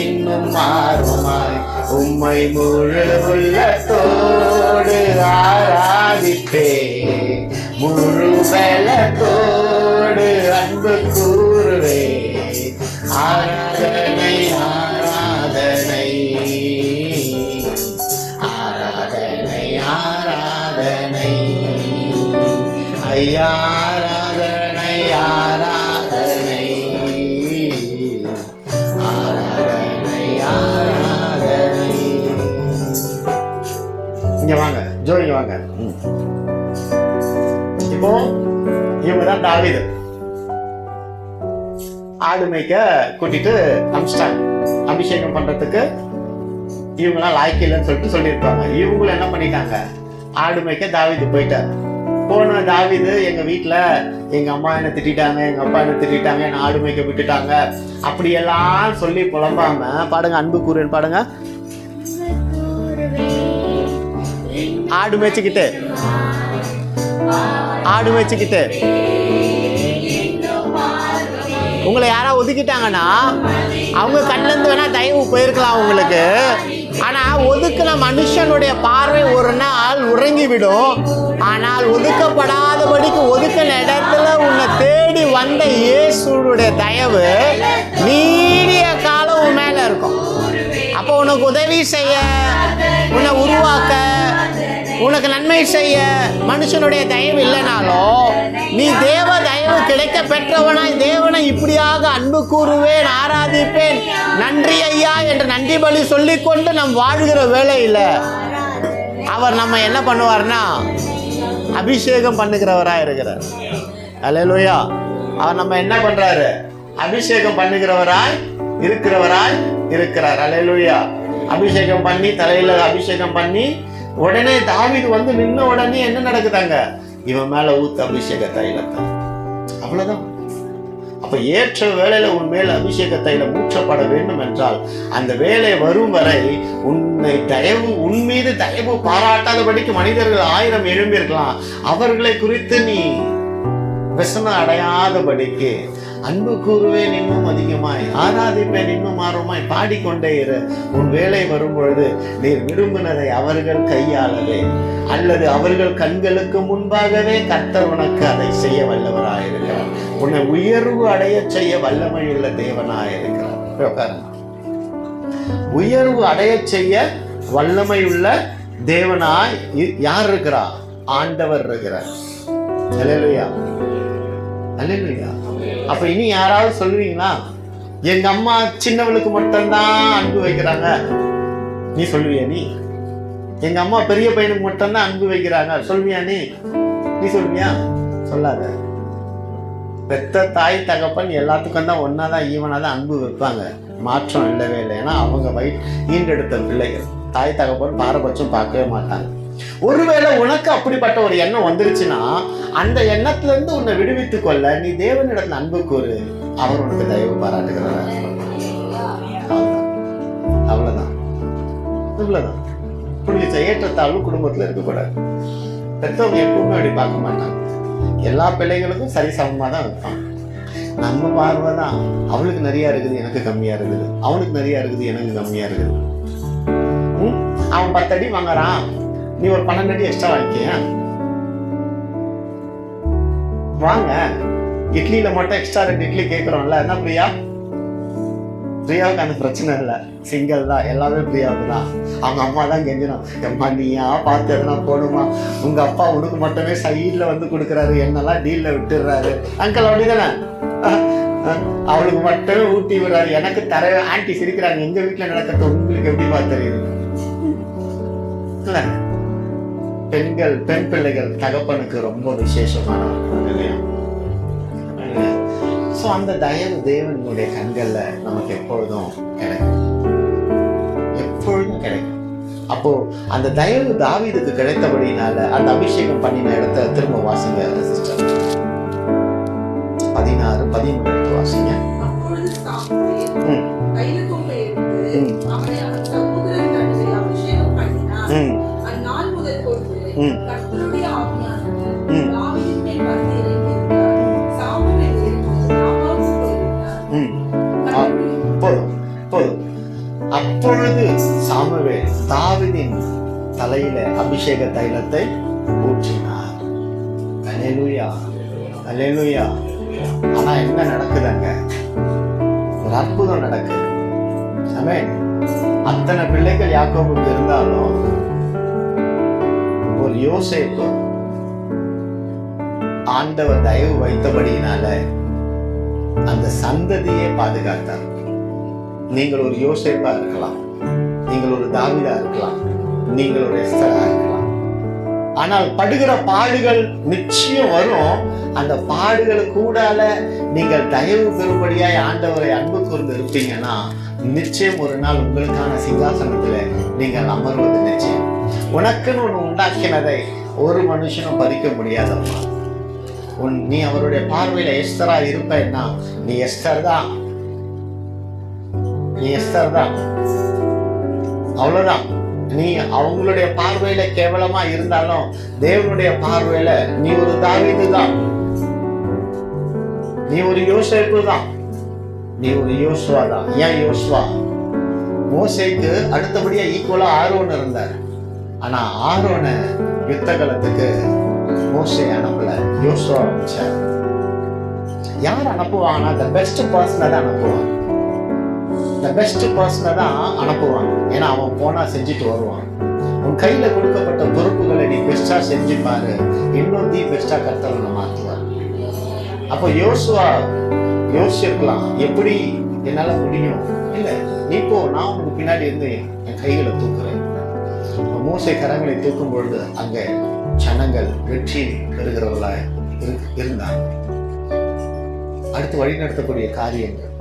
இன்னும் ஆர்வமாய். உம்மை முழு உள்ளத்தோடு ஆராதிப்பேன், முழு பலத்தோடு அன்பு கூறுவேன். ஆராதனை ஆராதனை ஆராதனை ஆராதனை ஐயா, ஆராதனை ஆராதனை ஆராதனை ஆராதனை. இங்க வாங்க ஜோ, இங்க வாங்க. இப்போ இவங்கதான் தாவீது ஆடு மேய்க்க கூட்டிட்டு அமிச்சிட்டாங்க. அபிஷேகம் பண்றதுக்கு இவங்கெல்லாம் லாய்க்கில்லைன்னு சொல்லிட்டு சொல்லியிருப்பாங்க. இவங்களும் என்ன பண்ணிட்டாங்க? ஆடு மேய்க்க தாவீது போயிட்டார். போன தாவீது, எங்க வீட்டுல எங்க அம்மா என்ன திட்டாங்க, எங்க அப்பா என்ன திட்டாங்க, என்ன ஆடு மேய்க்க விட்டுட்டாங்க அப்படியெல்லாம் சொல்லி புலம்பாம பாடுங்க, அன்பு கூறுவேன் பாடுங்க. ஆடு மேய்ச்சிக்கிட்டு ஆடு மேய்ச்சிக்கிட்டு உங்களை யாரா ஒதுக்கிட்டாங்கன்னா அவங்க கண்ணிலேருந்து வேணா தயவு போயிருக்கலாம் உங்களுக்கு. ஆனா ஒதுக்கின மனுஷனுடைய பார்வை ஒரு நாள் உறங்கிவிடும். ஆனால் ஒதுக்கப்படாதபடிக்கு ஒதுக்கின இடத்துல உன்னை தேடி வந்த இயேசுடைய தயவு நீடிய காலம் உன் மேல இருக்கும். அப்போ உனக்கு உதவி செய்ய, உன்னை உருவாக்க, உனக்கு நன்மை செய்ய மனுஷனுடைய தயவு இல்லைனாலும் நீ தேவ தயவு கிடைக்க பெற்றவனாய் தேவனை இப்படியாக அன்பு கூறுவேன், ஆராதிப்பேன், நன்றி ஐயா என்று நன்றி பலி சொல்லிக்கொண்டு நம் வாழ்கிற வேளையில் அவர் நம்ம என்ன பண்ணுவார்னா அபிஷேகம் பண்ணுகிறவராக இருக்கிறார். அல்லேலூயா. அவர் நம்ம என்ன பண்றாரு? அபிஷேகம் பண்ணுகிறவராய் இருக்கிறார். அல்லேலூயா. அபிஷேகம் பண்ணி, தலையில அபிஷேகம் பண்ணி, உடனே தாவீது வந்து நின்ன உடனே என்ன நடக்குதாங்க? இவன் மேல ஊத்து அபிஷேக தைலத்தை. அவ்வளவுதான். அப்ப ஏற்ற வேளையில உன் மேல அபிஷேக தைலம் ஊற்றப்பட வேண்டும் என்றால் அந்த வேலை வரும் வரை உன் மீது தயவு பாராட்டாதபடிக்கு மனிதர்கள் 1000 எழும்பியிருக்கலாம். அவர்களை குறித்து நீ விசனம் அடையாதபடிக்கு அன்பு கூறுவேன் இன்னும் அதிகமாய், ஆராதிப்பேன் இன்னும் ஆர்வமாய், பாடிக்கொண்டே இரு. உன் வேலை வரும் பொழுது நீர் விரும்பினதை அவர்கள் கையாளவே அல்லது அவர்கள் கண்களுக்கு முன்பாகவே கர்த்தர் உனக்கு அதை செய்ய வல்லவராயிருக்கிறார். உன்னை உயர்வு அடைய செய்ய வல்லமையுள்ள தேவனாயிருக்கிறார். உயர்வு அடைய செய்ய வல்லமையுள்ள தேவனாய் யார் இருக்கிறா? ஆண்டவர் இருக்கிறார். அல்லேலூயா, அல்லேலூயா. அப்ப இனி யாராவது சொல்லுவீங்களா, எங்க அம்மா சின்னவளுக்கு மட்டும்தான் அன்பு வைக்கிறாங்க, நீ சொல்லுவியா? நீ எங்க அம்மா பெரிய பையனுக்கு மட்டும்தான் அன்பு வைக்கிறாங்க சொல்வியா? நீ சொல்வியா? சொல்லாத. பெத்த தாய் தகப்பன் எல்லாத்துக்கும் தான் ஒன்னாதான் ஈவனாதான் அன்பு வைப்பாங்க, மாற்றம் இல்லவே இல்லை. ஏன்னா அவங்க ஈண்டெடுத்த பிள்ளைகள், தாய் தகப்பன் பாரபட்சம் பார்க்கவே மாட்டாங்க. ஒருவேளை உனக்கு அப்படிப்பட்ட ஒரு எண்ணம் வந்துருச்சுன்னா அந்த எண்ணத்துல இருந்து உன்னை விடுவித்துக் கொள்ள நீ தேவனிடத்துல அன்பு கூறு, அவர் உனக்கு தயவு பாராட்டுகிறார். அவ்வளவுதான், இவ்வளவுதான். புரிஞ்சுச்சா? ஏற்றத்தாழ்வு குடும்பத்துல இருக்கக்கூடாது. பெற்றவங்க எப்பவுமே அப்படி பார்க்க மாட்டாங்க. எல்லா பிள்ளைகளுக்கும் சரிசமமா தான் இருப்பான். நம்ம பார்வை தான், அவளுக்கு நிறைய இருக்குது எனக்கு கம்மியா இருக்குது, அவனுக்கு நிறைய இருக்குது எனக்கு கம்மியா இருக்குது. அவன் 10 அடி வாங்குறான், நீ ஒரு 12 அடி எக்ஸ்ட்ரா வாங்கிக்க. வாங்க, இட்லியில மட்டும் எக்ஸ்ட்ரா 2 இட்லி கேட்கிறோம்ல, என்ன பிரியா? பிரியாவுக்கு அந்த பிரச்சனை இல்லை, சிங்கிள் தான், எல்லாமே பிரியாவுக்கு தான். அவங்க அம்மா தான் கெஞ்சணும், அம்மா நீயா பார்த்து எதனா போடுமா, உங்க அப்பா உனக்கு மட்டுமே சைட்ல வந்து கொடுக்குறாரு, என்னெல்லாம் டீல்ல விட்டுடுறாரு. அங்கிள் அப்படிதானே, அவளுக்கு மட்டுமே ஊட்டி விடுறாரு, எனக்கு தர. ஆன்டி சிரிக்கிறாங்க, எங்க வீட்டுல நடக்கிறது உங்களுக்கு எப்படி பார்த்து தெரியுது? இல்ல, பெண்கள், பெண் பிள்ளைகள் தகப்பனுக்கு ரொம்ப விசேஷமானவர்கள் இல்லையா? ஸோ அந்த தயவு தேவனுடைய கண்கள்ல நமக்கு எப்பொழுதும் கிடைக்கும், எப்பொழுதும் கிடைக்கும். அப்போ அந்த தயவு தாவீதுக்கு கிடைத்தபடினால அந்த அபிஷேகம் பண்ணின இடத்த திரும்ப வாசிங்க சிஸ்டர். 16, 13 எடுத்து வாசிங்க. அப்பொழுது சாமுவேல் கையில கொம்பை எடுத்து அவனை அவன் சகோதரன் நடுவில் அபிஷேகம் பண்ணினான். அந்நாள் முதல் கொண்டு கர்த்தருடைய ஆவியானவர் தாவீதின் மேல் வந்து இறங்கியிருந்தார். சாமுவேல் ராமாவுக்கு போய்விட்டார். போதும். அப்பொழுது சாமுவேல் தாவீதின் தலையில அபிஷேக தைலத்தை ஊற்றினார். அல்லேலூயா, அல்லேலூயா. ஆனா என்ன நடக்குதுங்க? ஒரு அற்புதம் நடக்குது. ஆமென். அத்தனை பிள்ளைகள் யாக்கோபுக்கு இருந்தாலும் ஒரு யோசேப்பு ஆண்டவர் தயவு வைத்தபடியினால அந்த சந்ததியை பாதுகாத்தார். நீங்கள் ஒரு யோசேப்பா இருக்கலாம், நீங்கள் ஒரு தாவீதா இருக்கலாம், நீங்கள் ஒரு எஸ்தரா இருக்கலாம். ஆனால் படுகிற பாடுகள் நிச்சயம் வரும். அந்த பாடுகளுக்கு கூடால நீங்கள் தயவு பெறும்படியாய் ஆண்டவரை அன்பு கூர்ந்து இருப்பீங்கன்னா நிச்சயம் ஒரு நாள் உங்களுக்கான சிங்காசனத்துல நீங்கள் அமர்வது நிச்சயம். உனக்குன்னு ஒன்று உண்டாக்கினதை ஒரு மனுஷனும் பறிக்க முடியாதம்மா. நீ அவருடைய பார்வையில எஸ்தரா இருப்பேன்னா நீ எஸ்தர் தான், நீ எஸ்தர் தான், அவ்வளவுதான். நீ அவங்களுடைய பார்வையில கேவலமா இருந்தாலும் தேவனுடைய பார்வையில நீ ஒரு தாவீது தான், நீ ஒரு யோசேப்பு தான், நீ ஒரு யோசுவா தான். ஏன் யோசுவா? மோசேக்கு அடுத்தபடியா ஈக்குவலா ஆரோன் இருந்தார். ஆனா ஆரோன யுத்த காலத்துக்கு மோசே அனுப்பல, யோசுவா அனுப்பிச்சார். யார் அனுப்புவாங்கன்னா the best person தான் அனுப்புவாங்க, the best person தான் அனுப்புவாங்க. ஏன்னா அவன் போனா செஞ்சுட்டு வருவான். உன் கையில கொடுக்கப்பட்ட பொறுப்புகளை நீ பெஸ்டா செஞ்சு பாரு, இன்னும் தி பெஸ்டா கர்த்தரை மாற்றுவார். அப்போ யோசுவா யோசிச்சிருக்கலாம், எப்படி என்னால முடியும்? இல்ல, நீ போ, நான் உனக்கு பின்னாடி இருந்து என் கைகளை தூக்குறேன். மோசே கரங்களை தூக்கும் பொழுது அங்க ஜனங்கள் வெற்றி பெறுகிறவர்களாய் இருந்தாங்க. அடுத்து வழி நடத்தக்கூடிய காரியங்கள்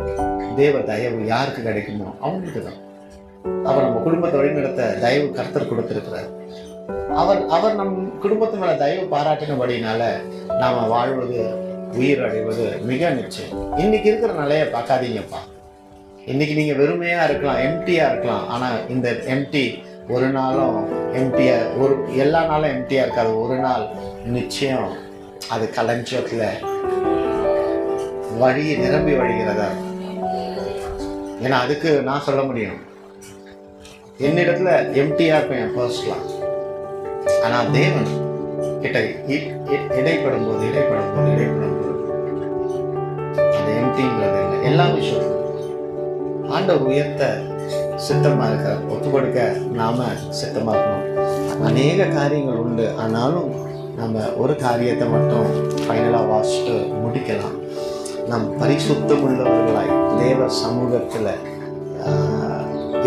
தேவ தயவு யாருக்கு கிடைக்குமோ அவங்களுக்கு தான். அவர் நம்ம குடும்பத்தை வழி நடத்த தயவு கர்த்தர் கொடுத்திருக்கிறார். அவர் நம் குடும்பத்து மேல தயவு பாராட்டினபடினால நாம வாழ்வது, உயிர் அடைவது மிக நிச்சயம். இன்னைக்கு இருக்கிற நிலையை பார்க்காதீங்கப்பா. இன்னைக்கு நீங்க வெறுமையா இருக்கலாம், எம்டியா இருக்கலாம். ஆனா இந்த எம்டி ஒரு நாளும் எம்டியா, எல்லா நாளும் எம்டியா இருக்காது. ஒரு நாள் நிச்சயம் அது களஞ்சத்துல வழி நிரம்பி வழிகிறதா. ஏன்னா அதுக்கு நான் சொல்ல முடியும், என்னிடத்துல எம்டியா இருப்பேன் என் பர்ஸ்லாம். ஆனா தேவன் கிட்ட இடைப்படும் போது அது எம்டிங்கிறது இல்லை. எல்லா விஷயம் ஆண்டவர் உயர்த்த சித்தமா இருக்க, ஒப்பு கொடுக்க நாம சித்தமா இருக்கணும். அநேக காரியங்கள் உண்டு, ஆனாலும் நம்ம ஒரு காரியத்தை மட்டும் ஃபைனலாக வாசிட்டு முடிக்கலாம். நம் பரிசுத்தம் உள்ளவர்களாய் தேவ சமூகத்தில்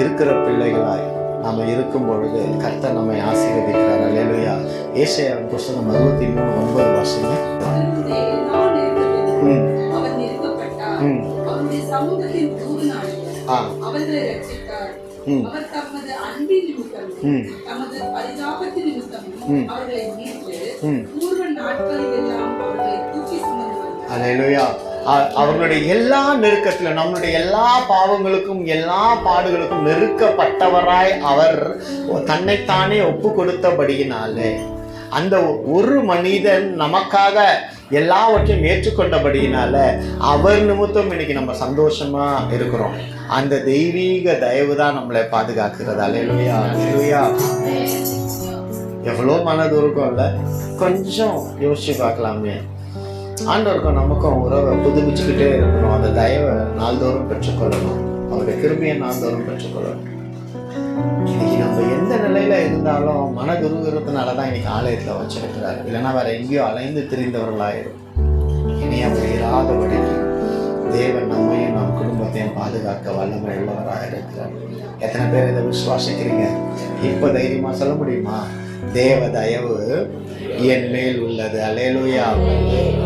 இருக்கிற பிள்ளைகளாய் நம்ம இருக்கும் பொழுது கர்த்தர் நம்மை ஆசீர்வதிக்கிறார். அல்லேலூயா. ஏசாயா புத்தகம் 63:9 வாசிங்க. அவர் தமது அன்பின் நிமித்தமும் தமது பரிதாபத்தின் நிமித்தமும் அவர்களை மீட்டு பூர்வ நாட்களில் எல்லாம் அவர்களை தூக்கி சுமந்தார். அல்லேலூயா. அவர்களுடைய எல்லா நெருக்கத்திலும், நம்மளுடைய எல்லா பாவங்களுக்கும் எல்லா பாடுகளுக்கும் நெருக்கப்பட்டவராய் அவர் தன்னைத்தானே ஒப்பு கொடுத்தபடியினாலே, அந்த ஒரு மனிதன் நமக்காக எல்லாவற்றையும் ஏற்றுக்கொண்டபடியினால அவர் நிமித்தம் இன்னைக்கு நம்ம சந்தோஷமா இருக்கிறோம். அந்த தெய்வீக தயவு தான் நம்மளை பாதுகாக்கிறது. அல்லேலூயா, அல்லேலூயா. எவ்வளோ மனதுருக்கம் இல்லை, கொஞ்சம் யோசிச்சு பார்க்கலாமே. ஆண்டவருக்கும் நமக்கும் உறவை புதுப்பிச்சுக்கிட்டே இருக்கணும். அந்த தயவை நாள்தோறும் பெற்றுக்கொள்ளணும். அவருடைய கிருபையை நாள்தோறும் பெற்றுக்கொள்ளணும். இன்னைக்கு நம்ம எந்த நிலையில இருந்தாலும் மனதுருகிறதுனால தான் இன்னைக்கு ஆலயத்தில் வச்சிருக்கிறாரு. இல்லைன்னா வேற எங்கேயோ அலைந்து திரிந்தவர்களாயிரும். இனி அவர் இராதபடி தேவன் நம்மையும் நம் குடும்பத்தையும் பாதுகாக்க வல்லமை உள்ளவராக இருக்கிறார். எத்தனை பேர் இதை விசுவாசிக்கிறீங்க? இப்போ தைரியமா சொல்ல முடியுமா? தேவ தயவு என் மேல் உள்ளது. அல்லேலூயா,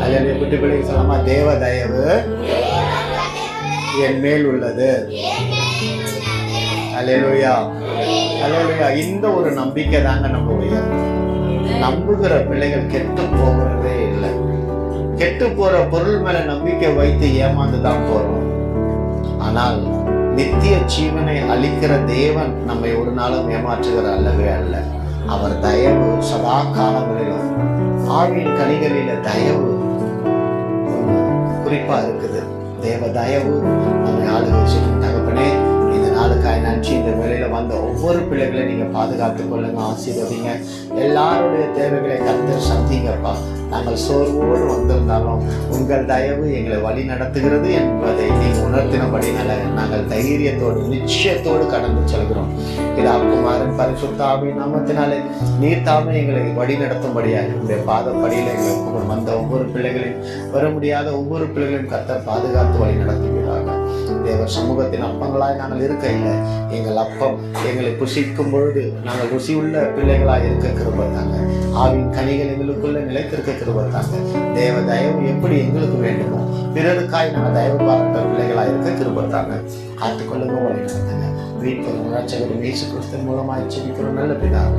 அல்லேலூயா. குட்டி பிள்ளைக்கு சொல்லாமா? தேவ தயவு என் மேல் உள்ளது. அல்லேலூயா, அல்லேலூயா. இந்த ஒரு நம்பிக்கை தாங்க நம்ம நம்புகிற பிள்ளைகள் கெட்டு போகிறதே இல்லை. கெட்டு போற பொருள் மேல நம்பிக்கை வைத்து ஏமாந்து தான் போறோம். ஆனால் நித்திய ஜீவனை அளிக்கிற தேவன் நம்மை ஒரு நாளும் ஏமாற்றுகிற அல்லவே அல்ல. அவர் தயவு சதா காலங்களிலும். ஆவியின் கனிகளில தயவு குறிப்பா இருக்குது. தேவ தயவு நம்மை ஆளுகை செய்யும். தகப்பனே, இந்த நாளுக்காய் நன்றி. இந்த வேளையில வந்த ஒவ்வொரு பிள்ளைகளையும் நீங்க பாதுகாத்துக் கொள்ளுங்க, ஆசீர்வதிங்க. எல்லாருடைய தேவைகளை கர்த்தர் சந்திங்கப்பா. நாங்கள் சோர்வோடு வந்திருந்தாலும் உங்கள் தயவு எங்களை வழி நடத்துகிறது என்பதை நீங்கள் உணர்த்தினபடினால நாங்கள் தைரியத்தோடு நிச்சயத்தோடு கடந்து செல்கிறோம். பிதாகுமாரன் பரிசுத்த ஆவியின் நாமத்தினாலே நீர் தாமே எங்களை வழி நடத்தும்படியாக உங்களுடைய பாதப்படியில் எங்களை வந்த ஒவ்வொரு பிள்ளைகளையும், வர முடியாத ஒவ்வொரு பிள்ளைகளையும் கர்த்தர் பாதுகாத்து வழி நடத்துகிறார்கள். தேவ சமூகத்தின் அப்பங்களாய் நாங்கள் இருக்க இல்லை. எங்கள் அப்பம் எங்களை புசிக்கும் பொழுது நாங்கள் ருசியுள்ள பிள்ளைகளாய் இருக்க கிருபைத்தாங்க. ஆவின் கனிகள் எங்களுக்குள்ள நிலைத்திருக்க கிருபைத்தாங்க. தேவ தயவு எப்படி எங்களுக்கு வேண்டுமோ பிறருக்காய் நாங்கள் தயவு பாராட்ட பிள்ளைகளாய் இருக்க கிருபைத்தாங்க. காத்துக்கொள்ளுங்க, வழி நடத்துங்க. வீட்டில் ரட்சகர் இயேசு கிறிஸ்து மூலமாய் ஜெபிக்கிறோம் நல்ல பிதாவே.